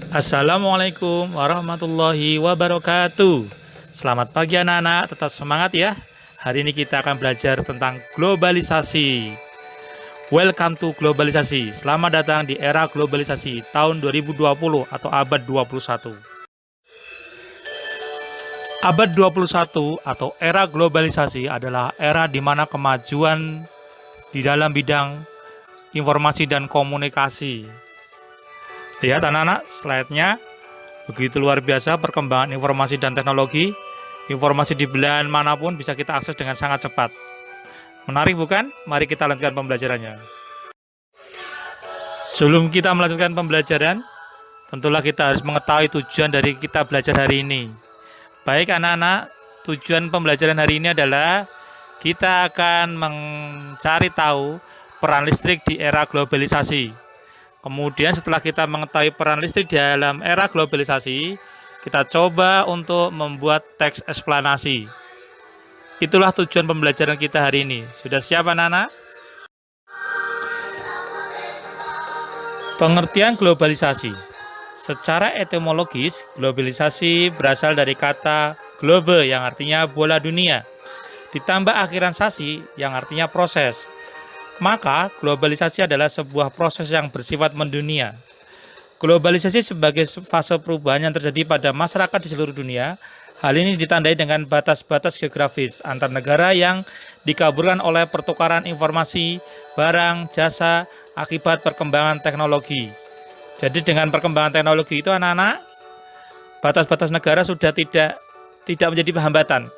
Assalamualaikum warahmatullahi wabarakatuh. Selamat pagi anak-anak, tetap semangat ya. Hari ini kita akan belajar tentang globalisasi. Welcome to globalisasi. Selamat datang di era globalisasi tahun 2020 atau abad 21. Abad 21 atau era globalisasi adalah era di mana kemajuan di dalam bidang informasi dan komunikasi. Lihat anak-anak, slide-nya begitu luar biasa perkembangan informasi dan teknologi. Informasi di belahan manapun bisa kita akses dengan sangat cepat. Menarik bukan? Mari kita lanjutkan pembelajarannya. Sebelum kita melanjutkan pembelajaran, tentulah kita harus mengetahui tujuan dari kita belajar hari ini. Baik anak-anak, tujuan pembelajaran hari ini adalah kita akan mencari tahu peran listrik di era globalisasi. Kemudian setelah kita mengetahui peran listrik dalam era globalisasi, kita coba untuk membuat teks eksplanasi. Itulah tujuan pembelajaran kita hari ini. Sudah siap anak-anak? Pengertian globalisasi. Secara etimologis, globalisasi berasal dari kata globe yang artinya bola dunia, ditambah akhiran sasi yang artinya proses. Maka, globalisasi adalah sebuah proses yang bersifat mendunia. Globalisasi sebagai fase perubahan yang terjadi pada masyarakat di seluruh dunia. Hal ini ditandai dengan batas-batas geografis antar negara yang dikaburkan oleh pertukaran informasi, barang, jasa, akibat perkembangan teknologi. Jadi dengan perkembangan teknologi itu anak-anak, batas-batas negara sudah tidak menjadi hambatan.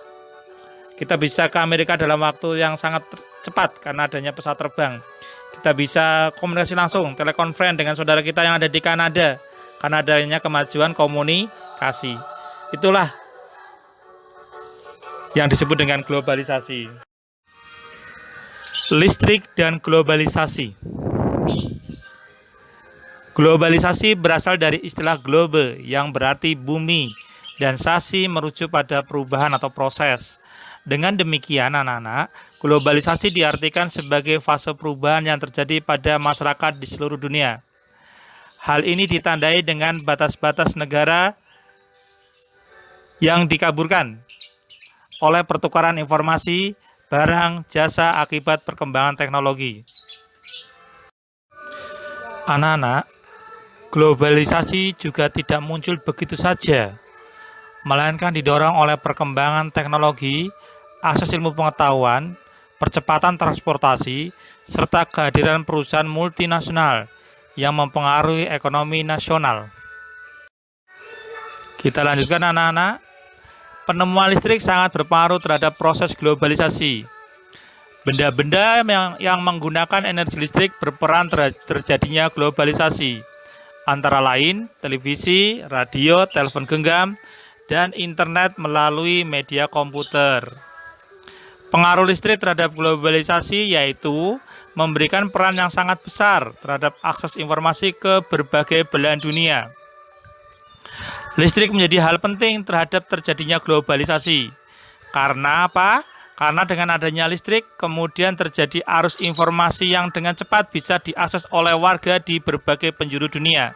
Kita bisa ke Amerika dalam waktu yang sangat cepat karena adanya pesawat terbang. Kita bisa komunikasi langsung, telekonferensi dengan saudara kita yang ada di Kanada karena adanya kemajuan komunikasi. Itulah yang disebut dengan globalisasi. Listrik dan globalisasi. Globalisasi berasal dari istilah globe yang berarti bumi dan sasi merujuk pada perubahan atau proses. Dengan demikian anak-anak, globalisasi diartikan sebagai fase perubahan yang terjadi pada masyarakat di seluruh dunia. Hal ini ditandai dengan batas-batas negara yang dikaburkan oleh pertukaran informasi, barang, jasa akibat perkembangan teknologi. Anak-anak, globalisasi juga tidak muncul begitu saja, melainkan didorong oleh perkembangan teknologi, akses ilmu pengetahuan, percepatan transportasi, serta kehadiran perusahaan multinasional yang mempengaruhi ekonomi nasional. Kita lanjutkan anak-anak. Penemuan listrik sangat berpengaruh terhadap proses globalisasi. Benda-benda yang menggunakan energi listrik berperan terjadinya globalisasi, antara lain televisi, radio, telepon genggam, dan internet melalui media komputer. Pengaruh listrik terhadap globalisasi yaitu memberikan peran yang sangat besar terhadap akses informasi ke berbagai belahan dunia. Listrik menjadi hal penting terhadap terjadinya globalisasi. Karena apa? Karena dengan adanya listrik, kemudian terjadi arus informasi yang dengan cepat bisa diakses oleh warga di berbagai penjuru dunia.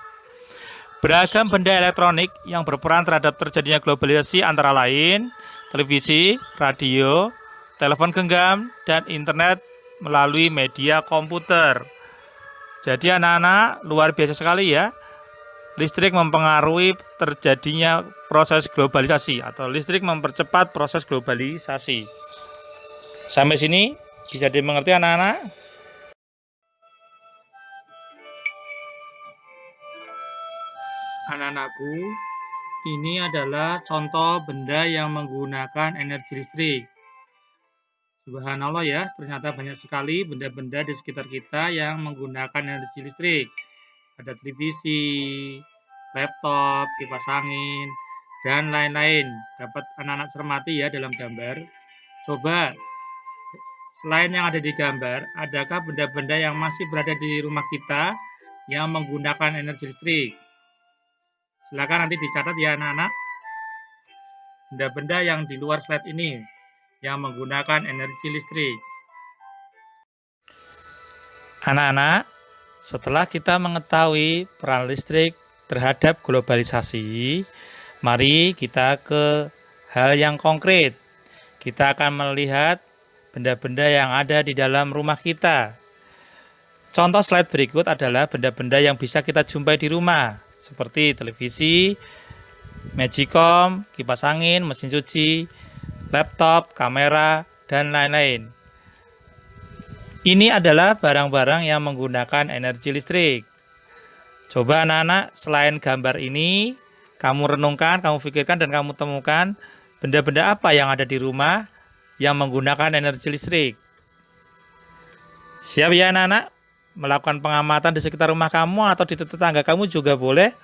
Beragam benda elektronik yang berperan terhadap terjadinya globalisasi antara lain televisi, radio, telepon genggam, dan internet melalui media komputer. Jadi anak-anak, luar biasa sekali ya. Listrik mempengaruhi terjadinya proses globalisasi atau listrik mempercepat proses globalisasi. Sampai sini bisa dimengerti anak-anak? Anak-anakku, ini adalah contoh benda yang menggunakan energi listrik. Subhanallah ya, ternyata banyak sekali benda-benda di sekitar kita yang menggunakan energi listrik. Ada televisi, laptop, kipas angin, dan lain-lain. Dapat anak-anak cermati ya dalam gambar. Coba, selain yang ada di gambar, adakah benda-benda yang masih berada di rumah kita yang menggunakan energi listrik? Silakan nanti dicatat ya anak-anak. Benda-benda yang di luar slide ini yang menggunakan energi listrik. Anak-anak, setelah kita mengetahui peran listrik terhadap globalisasi, mari kita ke hal yang konkret. Kita akan melihat benda-benda yang ada di dalam rumah kita. Contoh slide berikut adalah benda-benda yang bisa kita jumpai di rumah, seperti televisi, magicom, kipas angin, mesin cuci, laptop, kamera, dan lain-lain. Ini adalah barang-barang yang menggunakan energi listrik. Coba anak-anak, selain gambar ini, kamu renungkan, kamu pikirkan, dan kamu temukan benda-benda apa yang ada di rumah yang menggunakan energi listrik. Siap ya anak-anak? Melakukan pengamatan di sekitar rumah kamu atau di tetangga kamu juga boleh.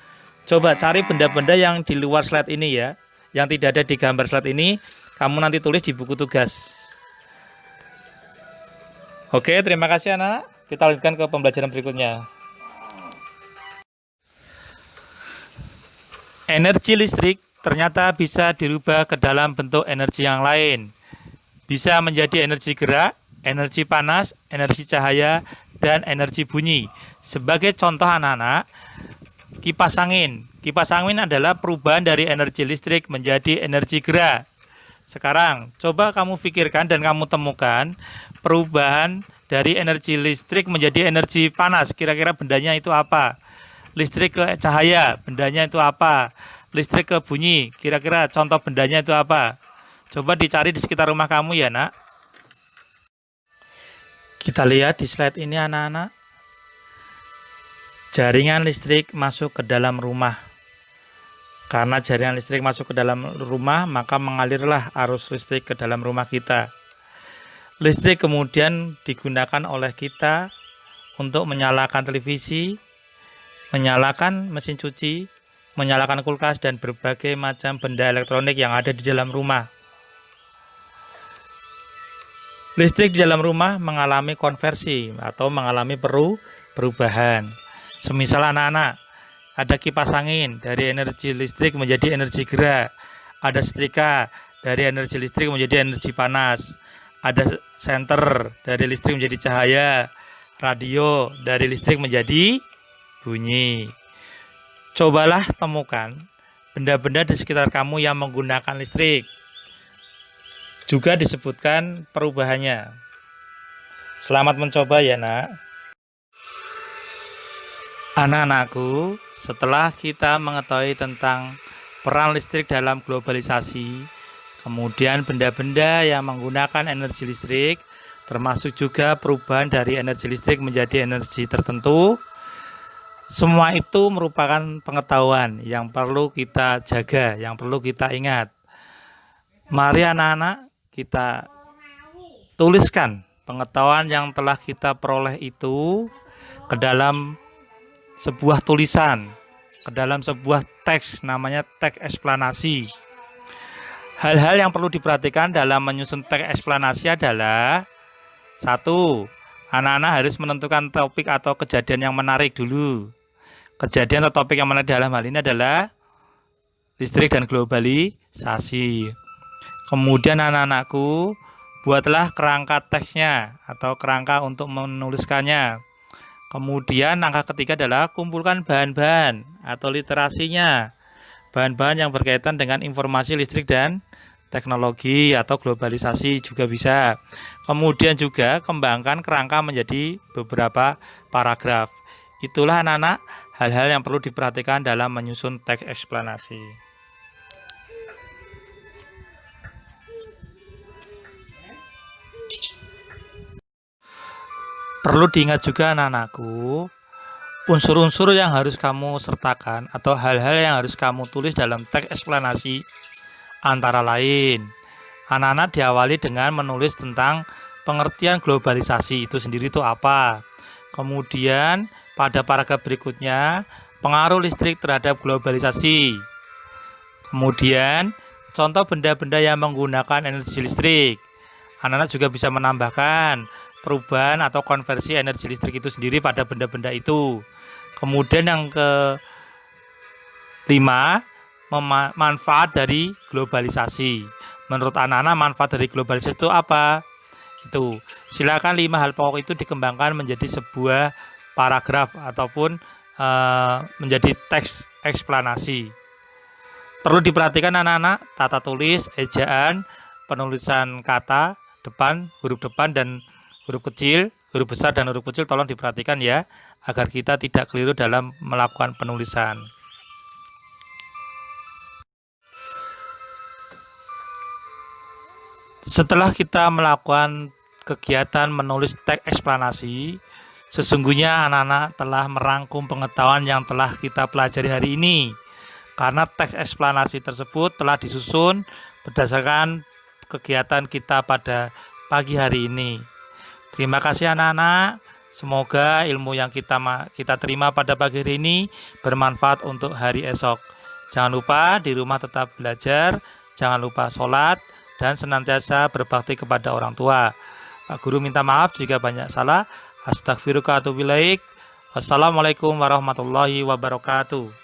Coba cari benda-benda yang di luar slide ini ya, yang tidak ada di gambar slide ini, kamu nanti tulis di buku tugas. Oke, terima kasih anak-anak. Kita lanjutkan ke pembelajaran berikutnya. Energi listrik ternyata bisa dirubah ke dalam bentuk energi yang lain. Bisa menjadi energi gerak, energi panas, energi cahaya, dan energi bunyi. Sebagai contoh anak-anak, kipas angin. Kipas angin adalah perubahan dari energi listrik menjadi energi gerak. Sekarang, coba kamu pikirkan dan kamu temukan perubahan dari energi listrik menjadi energi panas. Kira-kira bendanya itu apa? Listrik ke cahaya, bendanya itu apa? Listrik ke bunyi, kira-kira contoh bendanya itu apa? Coba dicari di sekitar rumah kamu ya nak. Kita lihat di slide ini anak-anak. Jaringan listrik masuk ke dalam rumah. Karena jaringan listrik masuk ke dalam rumah, maka mengalirlah arus listrik ke dalam rumah kita. Listrik kemudian digunakan oleh kita untuk menyalakan televisi, menyalakan mesin cuci, menyalakan kulkas, dan berbagai macam benda elektronik yang ada di dalam rumah. Listrik di dalam rumah mengalami konversi atau mengalami perubahan. Semisal anak-anak, ada kipas angin dari energi listrik menjadi energi gerak, ada setrika dari energi listrik menjadi energi panas, ada senter dari listrik menjadi cahaya, radio dari listrik menjadi bunyi. Cobalah temukan benda-benda di sekitar kamu yang menggunakan listrik. Juga disebutkan perubahannya. Selamat mencoba ya nak. Anak-anakku, setelah kita mengetahui tentang peran listrik dalam globalisasi, kemudian benda-benda yang menggunakan energi listrik, termasuk juga perubahan dari energi listrik menjadi energi tertentu, semua itu merupakan pengetahuan yang perlu kita jaga, yang perlu kita ingat. Mari anak-anak, kita tuliskan pengetahuan yang telah kita peroleh itu ke dalam sebuah tulisan, ke dalam sebuah teks, namanya teks eksplanasi. Hal-hal yang perlu diperhatikan dalam menyusun teks eksplanasi adalah: 1. Anak-anak harus menentukan topik atau kejadian yang menarik dulu. Kejadian atau topik yang menarik dalam hal ini adalah listrik dan globalisasi. Kemudian anak-anakku, buatlah kerangka teksnya atau kerangka untuk menuliskannya. Kemudian langkah ketiga adalah kumpulkan bahan-bahan atau literasinya. Bahan-bahan yang berkaitan dengan informasi listrik dan teknologi atau globalisasi juga bisa. Kemudian juga kembangkan kerangka menjadi beberapa paragraf. Itulah anak-anak hal-hal yang perlu diperhatikan dalam menyusun teks eksplanasi. Perlu diingat juga anak-anakku, unsur-unsur yang harus kamu sertakan atau hal-hal yang harus kamu tulis dalam teks eksplanasi antara lain, anak-anak diawali dengan menulis tentang pengertian globalisasi itu sendiri itu apa. Kemudian pada paragraf berikutnya, pengaruh listrik terhadap globalisasi. Kemudian contoh benda-benda yang menggunakan energi listrik. Anak-anak juga bisa menambahkan perubahan atau konversi energi listrik itu sendiri pada benda-benda itu. Kemudian yang kelima, manfaat dari globalisasi. Menurut anak-anak manfaat dari globalisasi itu apa? Itu silakan 5 hal pokok itu dikembangkan menjadi sebuah paragraf ataupun menjadi teks eksplanasi. Perlu diperhatikan anak-anak, tata tulis, ejaan, penulisan kata depan, huruf depan dan huruf kecil, huruf besar dan huruf kecil tolong diperhatikan ya, agar kita tidak keliru dalam melakukan penulisan. Setelah kita melakukan kegiatan menulis teks eksplanasi, sesungguhnya anak-anak telah merangkum pengetahuan yang telah kita pelajari hari ini. Karena teks eksplanasi tersebut telah disusun berdasarkan kegiatan kita pada pagi hari ini. Terima kasih anak-anak. Semoga ilmu yang kita terima pada pagi hari ini bermanfaat untuk hari esok. Jangan lupa di rumah tetap belajar, jangan lupa sholat, dan senantiasa berbakti kepada orang tua. Pak Guru minta maaf jika banyak salah. Astagfirullahaladzim. Wassalamualaikum warahmatullahi wabarakatuh.